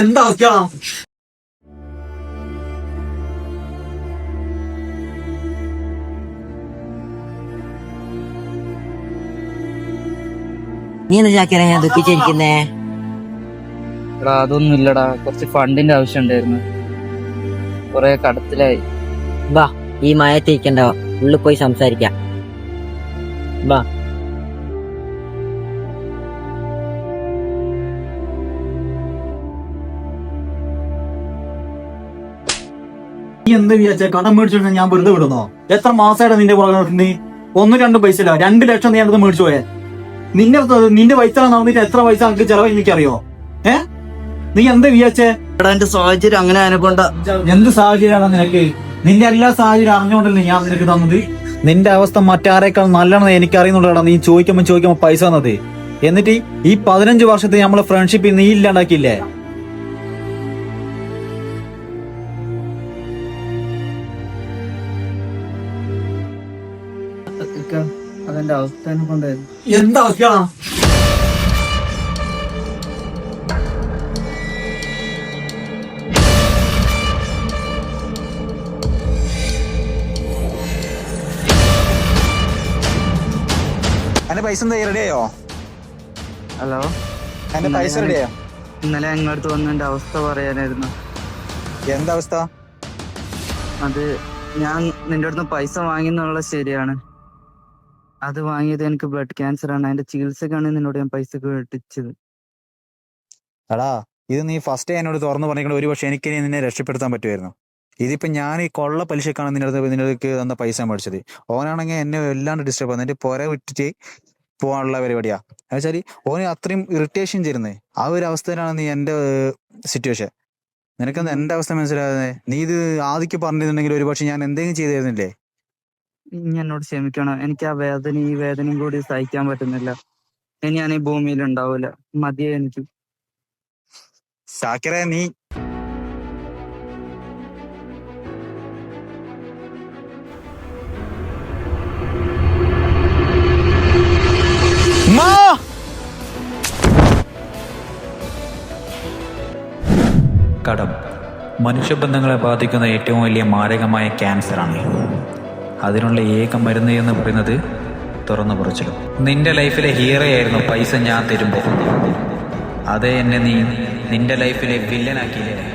എന്താ അവസ്ഥ? നീ എന്താ ചാക്കിയാ ഞാൻ ദുഃഖിച്ചിരിക്കുന്നേ? എടാ അതൊന്നും ഇല്ലടാ, കുറച്ച് ഫണ്ടിന്റെ ആവശ്യം ഉണ്ടായിരുന്നു. കുറെ കടത്തിലായി. വാ, ഈ മയത്തിരിക്കണ്ടോ, ഉള്ളിൽ പോയി സംസാരിക്കാം. വാ. നീ എന്ത് വിചാരിച്ച കടം മേടിച്ചു ഞാൻ വെറുതെ വിടുന്നോ? എത്ര മാസമായിട്ട് നിന്റെ നീ 1-2 പൈസ ഇല്ല, 2 ലക്ഷം നീ അത് മേടിച്ചു പോയെ. നിന്റെ പൈസ നടന്നിട്ട് എത്ര പൈസ എനിക്ക് ചെലവായി എനിക്കറിയോ? നീ എന്താ വിചാരിച്ചേ? എന്റെ സാഹചര്യം അങ്ങനെ അനുകൊണ്ട. എന്ത് സാഹചര്യമാണ് നിനക്ക്? നിന്റെ എല്ലാ സാഹചര്യം അറിഞ്ഞുകൊണ്ടല്ലേ ഞാൻ നിനക്ക് തന്നത്. നിന്റെ അവസ്ഥ മറ്റാരേക്കാൾ നല്ലതാണെന്ന് എനിക്ക് അറിയുന്നുള്ളടാ. നീ ചോദിക്കുമ്പോ പൈസ തന്നത്. എന്നിട്ട് ഈ 15 വർഷത്തെ നമ്മളെ ഫ്രണ്ട്ഷിപ്പ് നീ ഇല്ലാണ്ടാക്കിയില്ലേ? അതെന്റെ അവസ്ഥ കൊണ്ടായിരുന്നു. എന്താ അവസ്ഥ? എന്റെ പൈസ എന്താ റെഡിയായോ? ഹലോ, എന്റെ പൈസ റെഡിയായോ? ഇന്നലെ ഞങ്ങളടുത്ത് വന്ന് എന്റെ അവസ്ഥ പറയാനായിരുന്നു. എന്താ അവസ്ഥ? അത് ഞാൻ നിന്റെ അടുത്ത് പൈസ വാങ്ങിയെന്നുള്ളത് ശരിയാണ്. അത് വാങ്ങിയത് എനിക്ക് ബ്ലഡ് ക്യാൻസർ ആണ്. അതിന്റെ ചികിത്സക്കാണ് നിന്നോട് ഞാൻ പൈസ കേട്ടിച്ചത്. എടാ, ഇത് നീ ഫസ്റ്റ് എന്നോട് തുറന്നു പറഞ്ഞിട്ട് ഒരു പക്ഷെ എനിക്ക് നിന്നെ രക്ഷപ്പെടുത്താൻ പറ്റുമായിരുന്നു. ഇതിപ്പോ ഞാൻ ഈ കൊള്ള പലിശക്കാണ് നിന്നടുക്ക് തന്ന പൈസ മേടിച്ചത്. ഓനാണെങ്കിൽ എന്നെ വല്ലാണ്ട് ഡിസ്റ്റർബ് എന്നിട്ട് പുര വിട്ടിട്ട് പോകാനുള്ള പരിപാടിയാ. എന്നുവെച്ചാൽ ഓന് അത്രയും ഇറിറ്റേഷൻ ചെയ്യുന്നത്. ആ ഒരു അവസ്ഥയിലാണ് നീ എന്റെ സിറ്റുവേഷൻ. നിനക്കെന്താ എന്റെ അവസ്ഥ മനസ്സിലാകുന്നത്? നീ ഇത് ആദ്യം പറഞ്ഞിരുന്നെങ്കിൽ ഒരു പക്ഷെ ഞാൻ എന്തെങ്കിലും ചെയ്തിരുന്നില്ലേ? ഇനി എന്നോട് ക്ഷമിക്കണം. എനിക്ക് ആ ഈ വേദനയും കൂടി സഹിക്കാൻ പറ്റുന്നില്ല. ഇനി ഞാൻ ഈ ഭൂമിയിൽ ഉണ്ടാവൂല. മതിയെ എനിക്ക്. ഷാക്കിറെ, നീ കടം മനുഷ്യബന്ധങ്ങളെ ബാധിക്കുന്ന ഏറ്റവും വലിയ മാരകമായ ക്യാൻസറാണ്. അതിനുള്ള ഏക മരുന്ന് എന്ന് പറയുന്നത് തുറന്നു പറച്ചിലും. നിന്റെ ലൈഫിലെ ഹീറോയായിരുന്നു പൈസ ഞാൻ തരുമ്പോൾ. അതേ എന്നെ നീ നിന്റെ ലൈഫിലെ വില്ലനാക്കിയില്ലേ?